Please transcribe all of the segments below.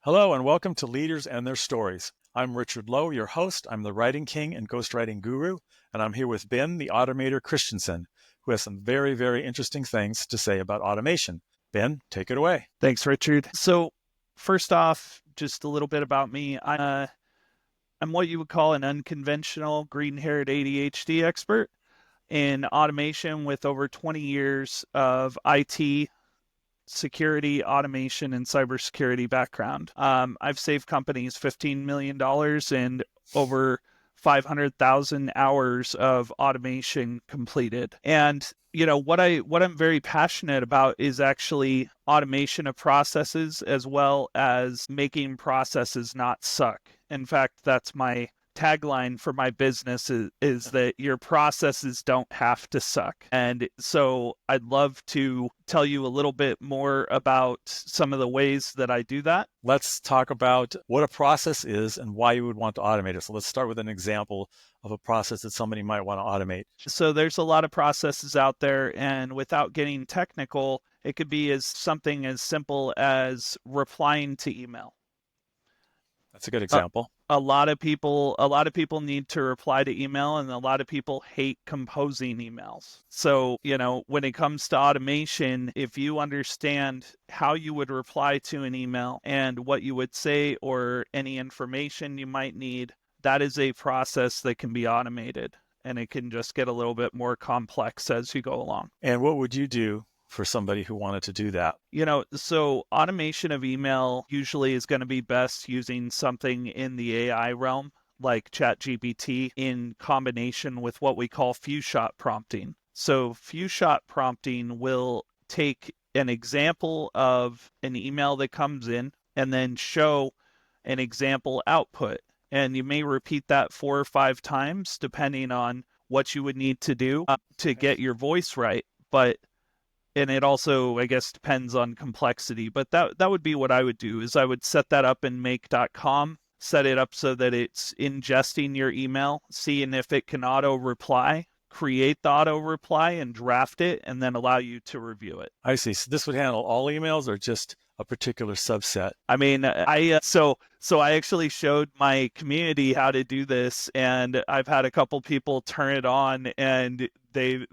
Hello and welcome to Leaders and Their Stories. I'm Richard Lowe, your host. I'm the writing king and ghostwriting guru, and I'm here with Ben, the Automator Christensen, who has some very, very interesting things to say about automation. Ben, take it away. Thanks, Richard. So first off, just a little bit about me. I'm what you would call an unconventional green-haired ADHD expert in automation with over 20 years of IT, security, automation, and cybersecurity background. I've saved companies $15 million and over 500,000 hours of automation completed. And what I'm very passionate about is actually automation of processes as well as making processes not suck. In fact, that's my tagline for my business is that your processes don't have to suck. And so I'd love to tell you a little bit more about some of the ways that I do that. Let's talk about what a process is and why you would want to automate it. So let's start with an example of a process that somebody might want to automate. So there's a lot of processes out there, and without getting technical, it could be something as simple as replying to email. That's a good example. A lot of people need to reply to email, and a lot of people hate composing emails. So, when it comes to automation, if you understand how you would reply to an email and what you would say or any information you might need, that is a process that can be automated, and it can just get a little bit more complex as you go along. And what would you do for somebody who wanted to do that? So automation of email usually is going to be best using something in the AI realm, like ChatGPT, in combination with what we call few-shot prompting. So few-shot prompting will take an example of an email that comes in and then show an example output. And you may repeat that 4 or 5 times, depending on what you would need to do to get your voice right. And it also, I guess, depends on complexity. But that would be what I would do, is I would set that up in make.com, set it up so that it's ingesting your email, seeing if it can auto-reply, create the auto-reply and draft it, and then allow you to review it. I see. So this would handle all emails or just a particular subset? I mean, so I actually showed my community how to do this, and I've had a couple people turn it on, and they've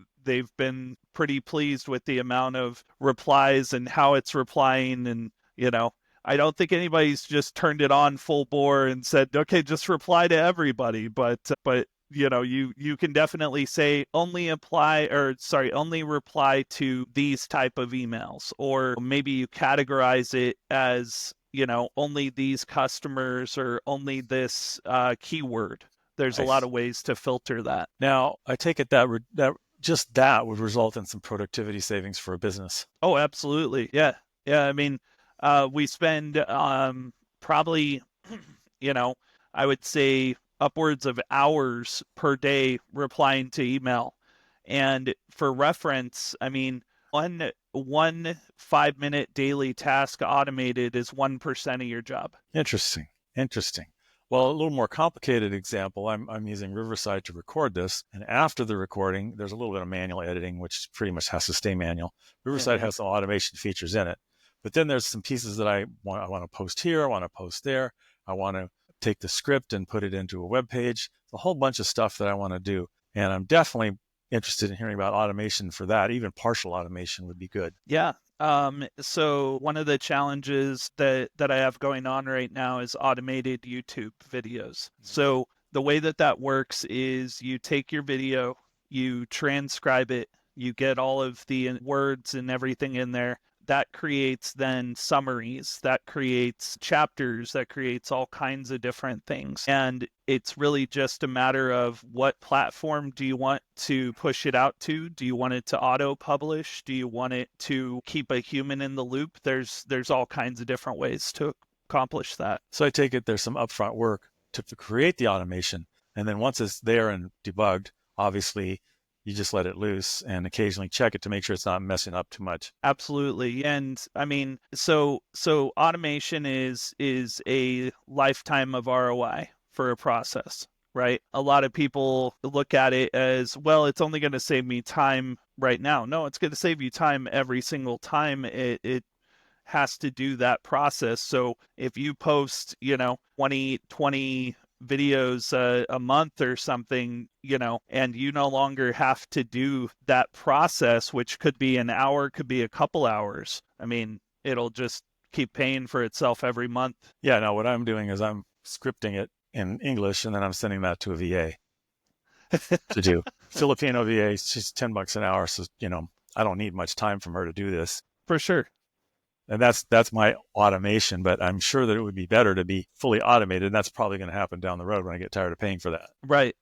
been pretty pleased with the amount of replies and how it's replying. And, I don't think anybody's just turned it on full bore and said, okay, just reply to everybody. But you can definitely say only reply to these type of emails, or maybe you categorize it as, only these customers or only this keyword. There's a lot of ways to filter that. Now, I take it that that would result in some productivity savings for a business. Oh, absolutely. Yeah. I mean, we spend probably, I would say upwards of hours per day replying to email. And for reference, I mean, one 5-minute daily task automated is 1% of your job. Interesting. Well, a little more complicated example, I'm using Riverside to record this, and after the recording, there's a little bit of manual editing, which pretty much has to stay manual. Riverside has some automation features in it, but then there's some pieces that I want to post here, I want to post there, I want to take the script and put it into a web page, a whole bunch of stuff that I want to do, and I'm definitely interested in hearing about automation for that. Even partial automation would be good. Yeah. So one of the challenges that I have going on right now is automated YouTube videos. So the way that works is you take your video, you transcribe it, you get all of the words and everything in there. That creates then summaries, that creates chapters, that creates all kinds of different things. And it's really just a matter of what platform do you want to push it out to? Do you want it to auto-publish? Do you want it to keep a human in the loop? There's all kinds of different ways to accomplish that. So I take it there's some upfront work to create the automation. And then once it's there and debugged, obviously, you just let it loose and occasionally check it to make sure it's not messing up too much. Absolutely. And I mean, so automation is a lifetime of ROI for a process, right? A lot of people look at it as, well, it's only going to save me time right now. No, it's going to save you time every single time it has to do that process. So if you post, 20 videos a month or something, and you no longer have to do that process, which could be an hour, could be a couple hours. I mean, it'll just keep paying for itself every month. Yeah, no, what I'm doing is I'm scripting it in English and then I'm sending that to a VA to do. Filipino VA, she's $10 an hour. So, I don't need much time from her to do this. For sure. And that's my automation, but I'm sure that it would be better to be fully automated. And that's probably going to happen down the road when I get tired of paying for that. Right.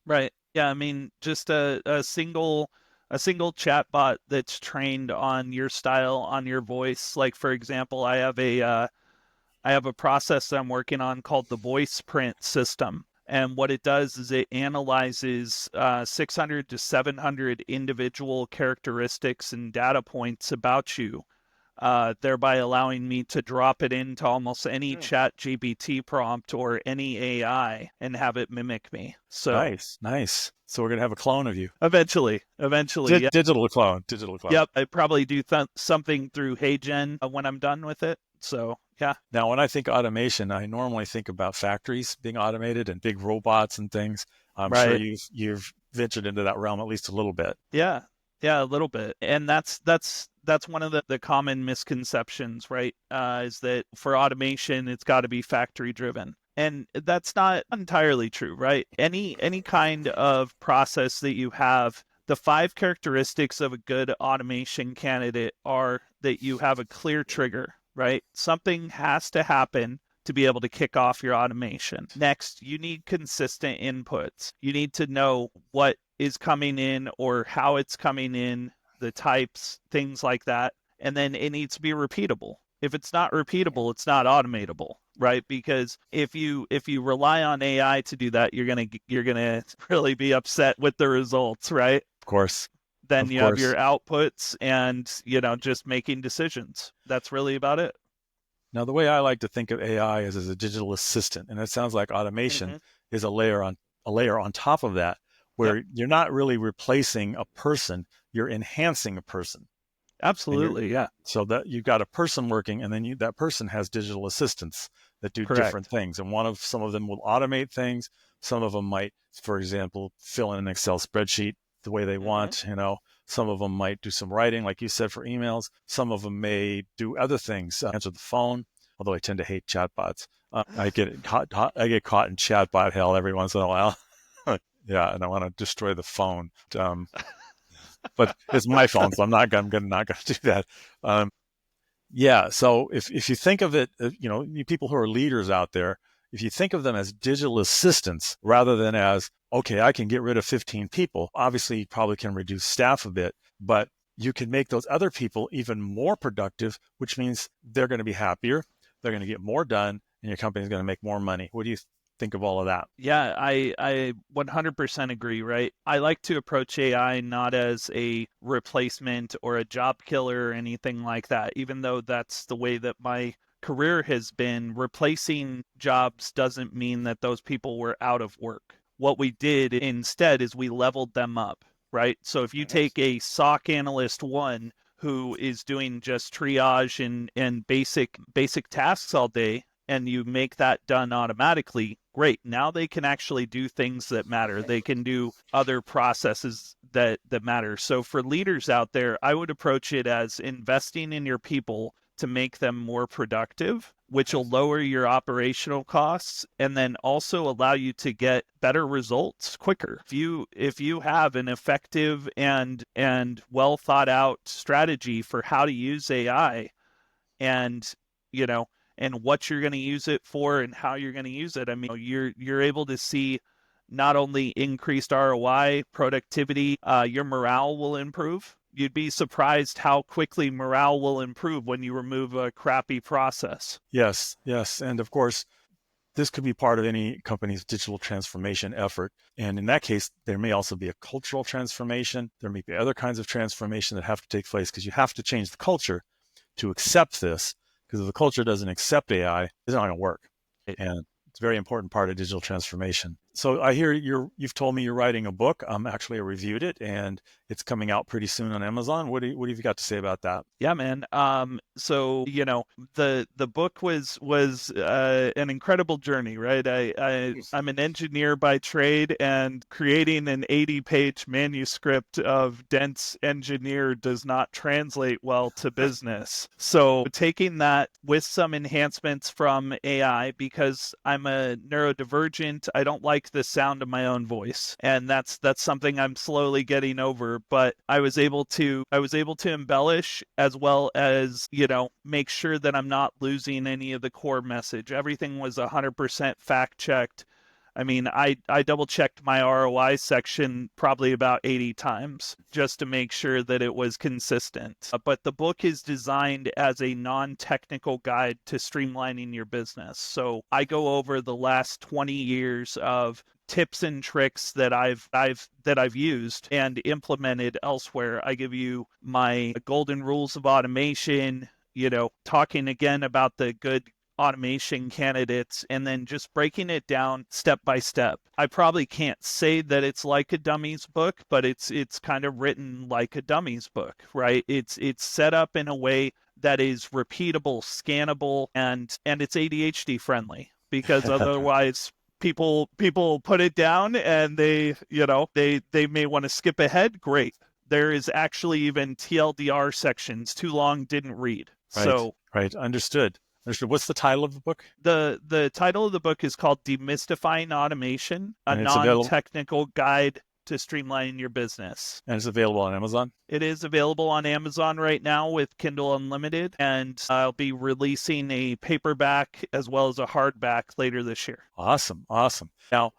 Right. Yeah. I mean, just a single chatbot that's trained on your style, on your voice. Like, for example, I have a process that I'm working on called the voice print system. And what it does is it analyzes 600 to 700 individual characteristics and data points about you, thereby allowing me to drop it into almost any chat GPT prompt or any AI and have it mimic me. So Nice. So we're going to have a clone of you. Eventually. Yeah. Digital clone. Yep. I probably do something through HeyGen when I'm done with it. So, yeah. Now, when I think automation, I normally think about factories being automated and big robots and things. I'm sure you've ventured into that realm at least a little bit. Yeah, a little bit. And that's one of the common misconceptions, right? Is that for automation, it's got to be factory driven. And that's not entirely true, right? Any kind of process that you have, the 5 characteristics of a good automation candidate are that you have a clear trigger, right? Something has to happen to be able to kick off your automation. Next, you need consistent inputs. You need to know what is coming in or how it's coming in, the types, things like that. And then it needs to be repeatable. If it's not repeatable, it's not automatable, right? Because if you rely on AI to do that, you're gonna really be upset with the results, right? Of course. Then you have your outputs and, just making decisions. That's really about it. Now, the way I like to think of AI is as a digital assistant, and it sounds like automation is a layer on top of that, where you're not really replacing a person, you're enhancing a person. Absolutely, yeah. So that you've got a person working, and then that person has digital assistants that do different things. And some of them will automate things. Some of them might, for example, fill in an Excel spreadsheet the way they want. Some of them might do some writing, like you said, for emails. Some of them may do other things, answer the phone. Although I tend to hate chatbots. I get caught in chatbot hell every once in a while. Yeah, and I want to destroy the phone. But it's my phone, so I'm not going to do that. Yeah. So if you think of it, you people who are leaders out there, if you think of them as digital assistants rather than as, okay, I can get rid of 15 people. Obviously, you probably can reduce staff a bit, but you can make those other people even more productive, which means they're going to be happier. They're going to get more done, and your company is going to make more money. What do you think of all of that? Yeah, I 100% agree, right? I like to approach AI not as a replacement or a job killer or anything like that, even though that's the way that my career has been. Replacing jobs doesn't mean that those people were out of work. What we did instead is we leveled them up, right? So if you take a SOC analyst 1 who is doing just triage and basic tasks all day, and you make that done automatically, great. Now they can actually do things that matter. They can do other processes that matter. So for leaders out there, I would approach it as investing in your people to make them more productive, which will lower your operational costs and then also allow you to get better results quicker. If you have an effective and well thought out strategy for how to use AI and what you're going to use it for and how you're going to use it, I mean, you're able to see not only increased ROI, productivity, your morale will improve. You'd be surprised how quickly morale will improve when you remove a crappy process. Yes. And of course, this could be part of any company's digital transformation effort. And in that case, there may also be a cultural transformation. There may be other kinds of transformation that have to take place because you have to change the culture to accept this. Because if the culture doesn't accept AI, it's not going to work. And it's a very important part of digital transformation. So I hear you've told me you're writing a book. Actually, I reviewed it, and it's coming out pretty soon on Amazon. What have you got to say about that? Yeah, man. So the book was an incredible journey, right? I'm an engineer by trade, and creating an 80-page manuscript of dense engineer does not translate well to business. So taking that with some enhancements from AI, because I'm a neurodivergent, I don't like the sound of my own voice, and that's something I'm slowly getting over. But I was able to embellish, as well as, make sure that I'm not losing any of the core message. Everything was 100% fact checked. I mean, I double checked my ROI section probably about 80 times just to make sure that it was consistent. But the book is designed as a non-technical guide to streamlining your business. So I go over the last 20 years of tips and tricks that I've used and implemented elsewhere. I give you my golden rules of automation, talking again about the good automation candidates, and then just breaking it down step by step. I probably can't say that it's like a dummies book, but it's kind of written like a dummies book, right? It's set up in a way that is repeatable, scannable, and it's ADHD friendly, because otherwise people put it down and they may want to skip ahead. Great. There is actually even TLDR sections, too long, didn't read. Right. So Right. Understood. What's the title of the book? The title of the book is called Demystifying Automation, a And it's available. non-technical guide to streamlining your business. And it's available on Amazon. It is available on Amazon right now with Kindle Unlimited, and I'll be releasing a paperback as well as a hardback later this year. Awesome. Awesome. Now,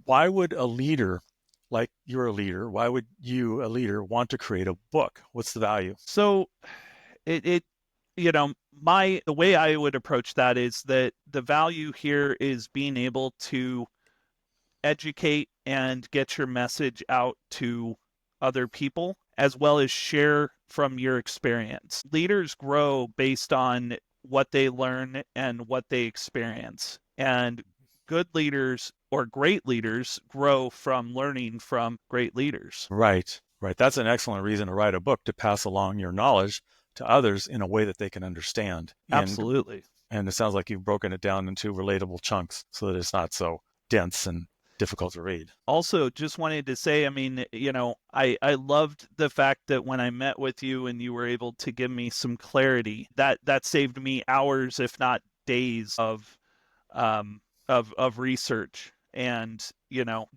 why would a leader, like you're a leader, why would you, a leader, want to create a book? What's the value? So it the way I would approach that is that the value here is being able to educate and get your message out to other people, as well as share from your experience. Leaders grow based on what they learn and what they experience. And good leaders or great leaders grow from learning from great leaders. Right. Right. That's an excellent reason to write a book, to pass along your knowledge to others in a way that they can understand. Absolutely. And it sounds like you've broken it down into relatable chunks so that it's not so dense and difficult to read. Also, just wanted to say, I mean, I loved the fact that when I met with you and you were able to give me some clarity, that saved me hours, if not days, of research. And,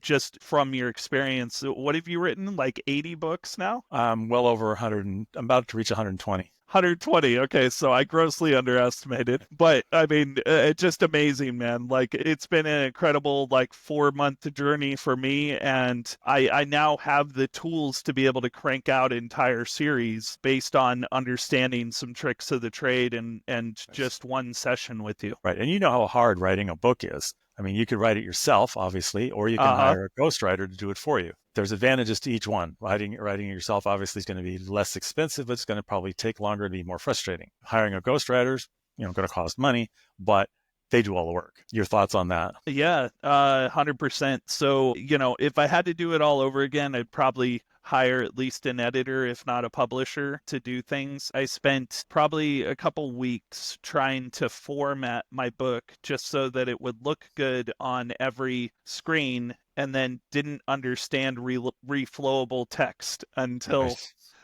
just from your experience, what have you written? Like 80 books now? Well over 100, I'm about to reach 120. 120. Okay, so I grossly underestimated, but I mean, it's just amazing, man. Like, it's been an incredible 4-month journey for me, and I now have the tools to be able to crank out entire series based on understanding some tricks of the trade and just one session with you. Right, and you know how hard writing a book is. I mean, you could write it yourself, obviously, or you can hire a ghostwriter to do it for you. There's advantages to each one. Writing it yourself obviously is going to be less expensive, but it's going to probably take longer and be more frustrating. Hiring a ghostwriter is, going to cost money, but they do all the work. Your thoughts on that? Yeah, 100%. So, if I had to do it all over again, I'd probably hire at least an editor, if not a publisher, to do things. I spent probably a couple weeks trying to format my book just so that it would look good on every screen, and then didn't understand reflowable text until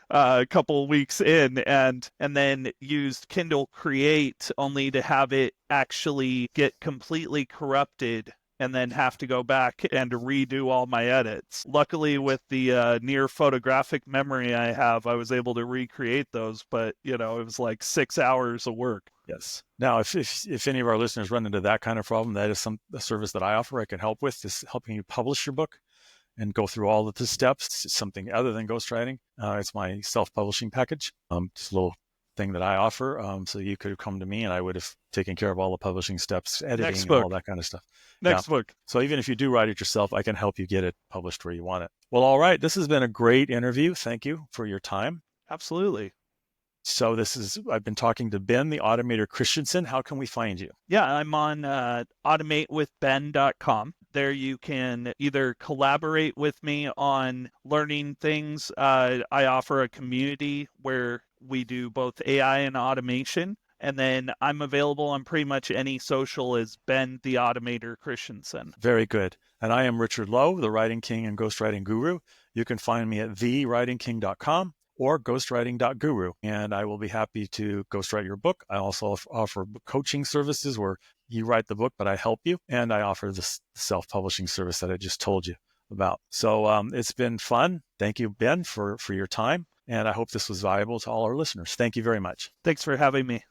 a couple weeks in, and then used Kindle Create only to have it actually get completely corrupted and then have to go back and redo all my edits. Luckily, with the near photographic memory I have, I was able to recreate those, but it was like 6 hours of work. Yes. Now, if any of our listeners run into that kind of problem, that is a service that I offer. I can help with, is helping you publish your book and go through all of the steps. It's something other than ghostwriting. It's my self-publishing package. Just a little thing that I offer. So you could have come to me and I would have taken care of all the publishing steps, editing, and all that kind of stuff. Next book. So even if you do write it yourself, I can help you get it published where you want it. Well, all right. This has been a great interview. Thank you for your time. Absolutely. So I've been talking to Ben, the Automator Christensen. How can we find you? Yeah, I'm on automatewithben.com. There you can either collaborate with me on learning things. I offer a community where we do both AI and automation. And then I'm available on pretty much any social as Ben the Automator Christensen. Very good. And I am Richard Lowe, the Writing King and Ghostwriting Guru. You can find me at thewritingking.com or ghostwriting.guru, and I will be happy to ghostwrite your book. I also offer coaching services where you write the book, but I help you, and I offer the self-publishing service that I just told you about. So it's been fun. Thank you, Ben, for your time, and I hope this was valuable to all our listeners. Thank you very much. Thanks for having me.